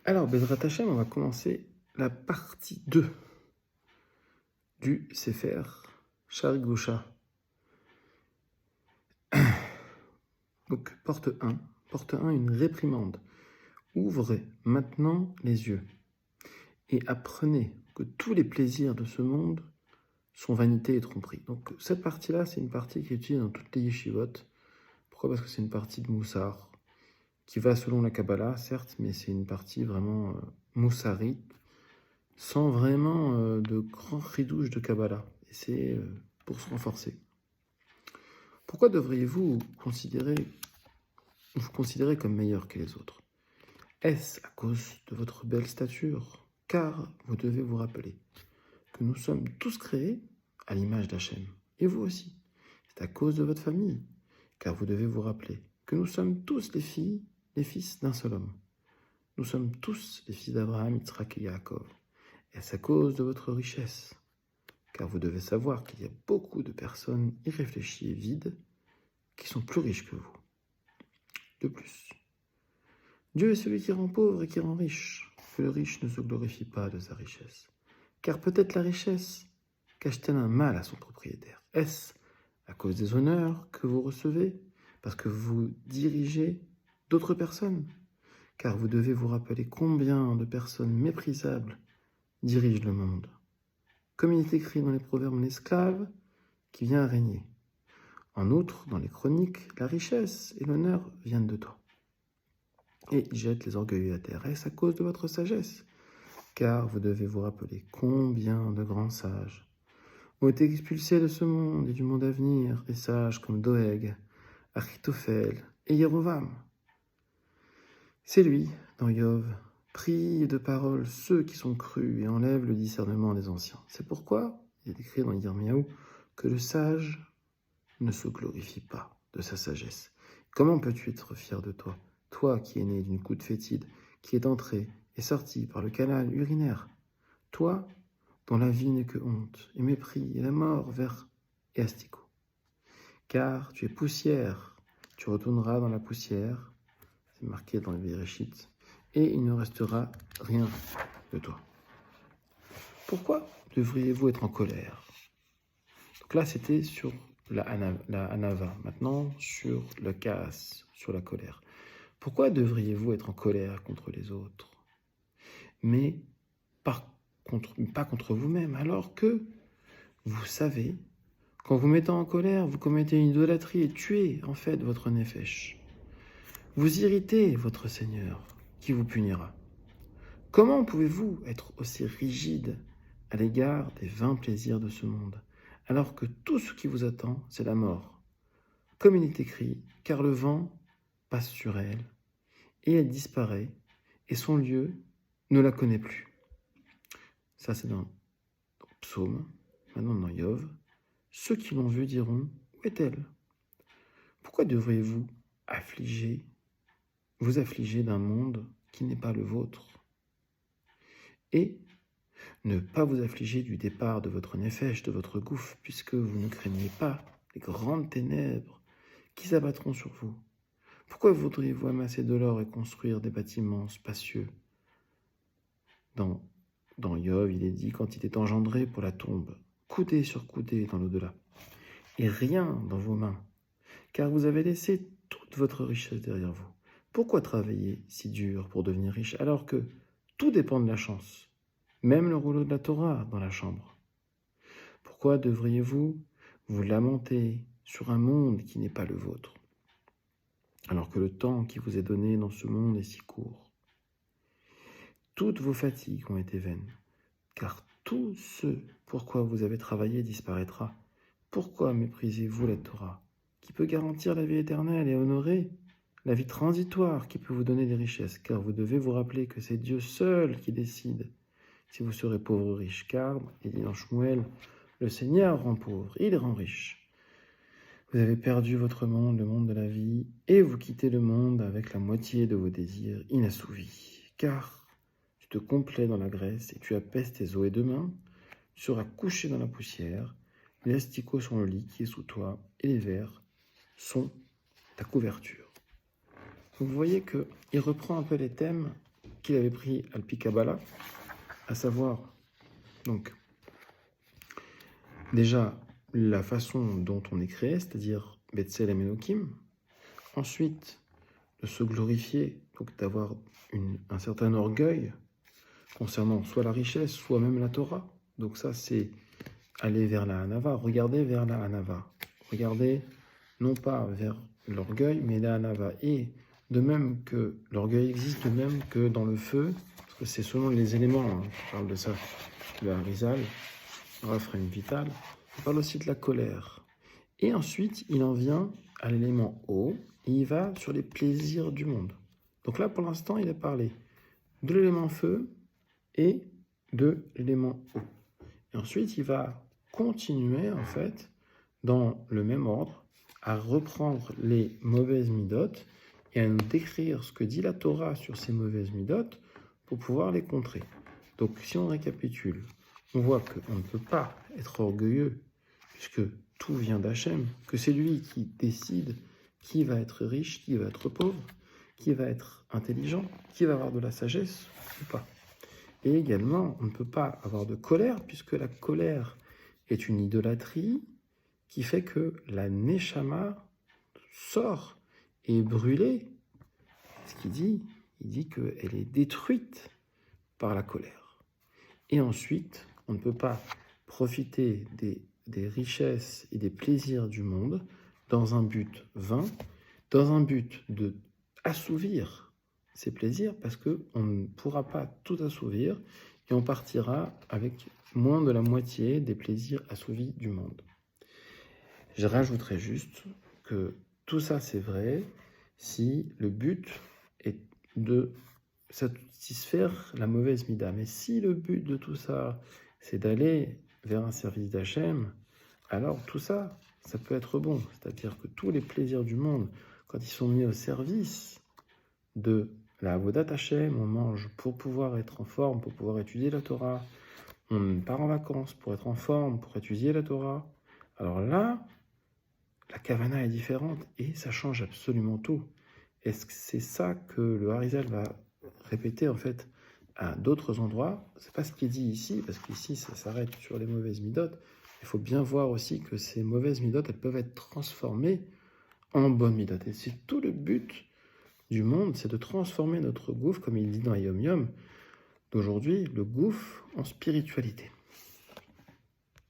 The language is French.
Alors, Bezrat Hashem, on va commencer la partie 2 du Sefer Sha'ar Kedusha. Donc, porte 1, une réprimande. Ouvrez maintenant les yeux et apprenez que tous les plaisirs de ce monde sont vanité et tromperie. Donc, cette partie-là, c'est une partie qui est utilisée dans toutes les yeshivot. Pourquoi ? Parce que c'est une partie de Moussar, qui va selon la Kabbalah, certes, mais c'est une partie vraiment moussarite, sans vraiment de grands ridouches de Kabbalah. Et c'est pour se renforcer. Pourquoi devriez-vous vous considérer comme meilleur que les autres ? Est-ce à cause de votre belle stature ? Car vous devez vous rappeler que nous sommes tous créés à l'image d'Hachem. Et vous aussi. C'est à cause de votre famille. Car vous devez vous rappeler que nous sommes tous les fils d'un seul homme. Nous sommes tous les fils d'Abraham, Yitzhak et Yaakov. Est-ce à cause de votre richesse ? Car vous devez savoir qu'il y a beaucoup de personnes irréfléchies et vides qui sont plus riches que vous. De plus, Dieu est celui qui rend pauvre et qui rend riche, que le riche ne se glorifie pas de sa richesse. Car peut-être la richesse cache-t-elle un mal à son propriétaire. Est-ce à cause des honneurs que vous recevez, parce que vous dirigez d'autres personnes ? Car vous devez vous rappeler combien de personnes méprisables dirigent le monde. Comme il est écrit dans les proverbes, l'esclave qui vient à régner. En outre, dans les chroniques, la richesse et l'honneur viennent de toi. Et jette les orgueilleux à terre. Est-ce à cause de votre sagesse ? Car vous devez vous rappeler combien de grands sages ont été expulsés de ce monde et du monde à venir, des sages comme Doeg, Achitophel et Yerovam. C'est lui, dans Yov, prie de parole ceux qui sont crus et enlève le discernement des anciens. C'est pourquoi il est écrit dans Yirmiyahu que le sage ne se glorifie pas de sa sagesse. Comment peux-tu être fier de toi, toi qui es né d'une coude fétide, qui est entré et sorti par le canal urinaire, toi dont la vie n'est que honte et mépris et la mort vers et asticot. Car tu es poussière, tu retourneras dans la poussière, c'est marqué dans le Bereshit, et il ne restera rien de toi. Pourquoi devriez-vous être en colère ? Donc là, c'était sur la anava. Maintenant, sur le kaas, sur la colère. Pourquoi devriez-vous être en colère contre les autres ? Mais pas contre vous-même, alors que vous savez qu'en vous mettant en colère, vous commettez une idolâtrie et tuez en fait votre nefesh. Vous irritez votre Seigneur, qui vous punira. Comment pouvez-vous être aussi rigide à l'égard des vains plaisirs de ce monde, alors que tout ce qui vous attend, c'est la mort ? Comme il est écrit, car le vent passe sur elle, et elle disparaît, et son lieu ne la connaît plus. Ça, c'est dans Psaume, maintenant dans Yov. Ceux qui l'ont vue diront, où est-elle ? Pourquoi devriez-vous vous affliger d'un monde qui n'est pas le vôtre ? Et ne pas vous affliger du départ de votre nefesh, de votre gouffre, puisque vous ne craignez pas les grandes ténèbres qui s'abattront sur vous. Pourquoi voudriez-vous amasser de l'or et construire des bâtiments spacieux ? Dans Yov, il est dit, quand il est engendré pour la tombe, coudé sur coudé dans l'au-delà, et rien dans vos mains, car vous avez laissé toute votre richesse derrière vous. Pourquoi travailler si dur pour devenir riche, alors que tout dépend de la chance, même le rouleau de la Torah dans la chambre ? Pourquoi devriez-vous vous lamenter sur un monde qui n'est pas le vôtre, alors que le temps qui vous est donné dans ce monde est si court ? Toutes vos fatigues ont été vaines, car tout ce pourquoi vous avez travaillé disparaîtra. Pourquoi méprisez-vous la Torah, qui peut garantir la vie éternelle et honorer la vie transitoire qui peut vous donner des richesses, car vous devez vous rappeler que c'est Dieu seul qui décide si vous serez pauvre ou riche, car, il dit dans Shmuel, le Seigneur rend pauvre, il rend riche. Vous avez perdu votre monde, le monde de la vie, et vous quittez le monde avec la moitié de vos désirs inassouvis, car tu te complais dans la graisse et tu apaises tes os, et demain, tu seras couché dans la poussière, les asticots sont le lit qui est sous toi, et les vers sont ta couverture. Vous voyez qu'il reprend un peu les thèmes qu'il avait pris Alpi Kabbalah, à savoir, donc, déjà, la façon dont on est créé, c'est-à-dire Betselem Elohim. Ensuite, de se glorifier, donc d'avoir un certain orgueil concernant soit la richesse, soit même la Torah. Donc ça, c'est aller vers la Hanava, regarder vers la Hanava. Regardez non pas vers l'orgueil, mais la Hanava. Et de même que l'orgueil existe, de même que dans le feu, parce que c'est selon les éléments, je parle de ça, le Harizal, le Raphaël Vital, il parle aussi de la colère. Et ensuite, il en vient à l'élément eau, et il va sur les plaisirs du monde. Donc là, pour l'instant, il a parlé de l'élément feu et de l'élément eau. Et ensuite, il va continuer, en fait, dans le même ordre, à reprendre les mauvaises midotes et à nous décrire ce que dit la Torah sur ces mauvaises midotes pour pouvoir les contrer. Donc, si on récapitule, on voit qu'on ne peut pas être orgueilleux, puisque tout vient d'Hachem, que c'est lui qui décide qui va être riche, qui va être pauvre, qui va être intelligent, qui va avoir de la sagesse ou pas. Et également, on ne peut pas avoir de colère, puisque la colère est une idolâtrie qui fait que la Neshama sort et est brûlée. Ce qu'il dit, il dit qu'elle est détruite par la colère. Et ensuite, on ne peut pas profiter des richesses et des plaisirs du monde dans un but vain, dans un but de assouvir ces plaisirs, parce qu'on ne pourra pas tout assouvir et on partira avec moins de la moitié des plaisirs assouvis du monde. Je rajouterai juste que tout ça c'est vrai si le but est de satisfaire la mauvaise mida. Mais si le but de tout ça c'est d'aller vers un service d'Hachem, alors tout ça, ça peut être bon. C'est-à-dire que tous les plaisirs du monde, quand ils sont mis au service de la Avodat Hachem, on mange pour pouvoir être en forme, pour pouvoir étudier la Torah, on part en vacances pour être en forme, pour étudier la Torah. Alors là, la Kavana est différente et ça change absolument tout. Est-ce que c'est ça que le Harizal va répéter en fait à d'autres endroits? C'est pas ce qui est dit ici, parce qu'ici ça s'arrête sur les mauvaises midotes. Il faut bien voir aussi que ces mauvaises midotes, elles peuvent être transformées en bonnes midotes. Et c'est tout le but du monde, c'est de transformer notre gouffre, comme il dit dans Yom Yom, d'aujourd'hui, le gouffre en spiritualité.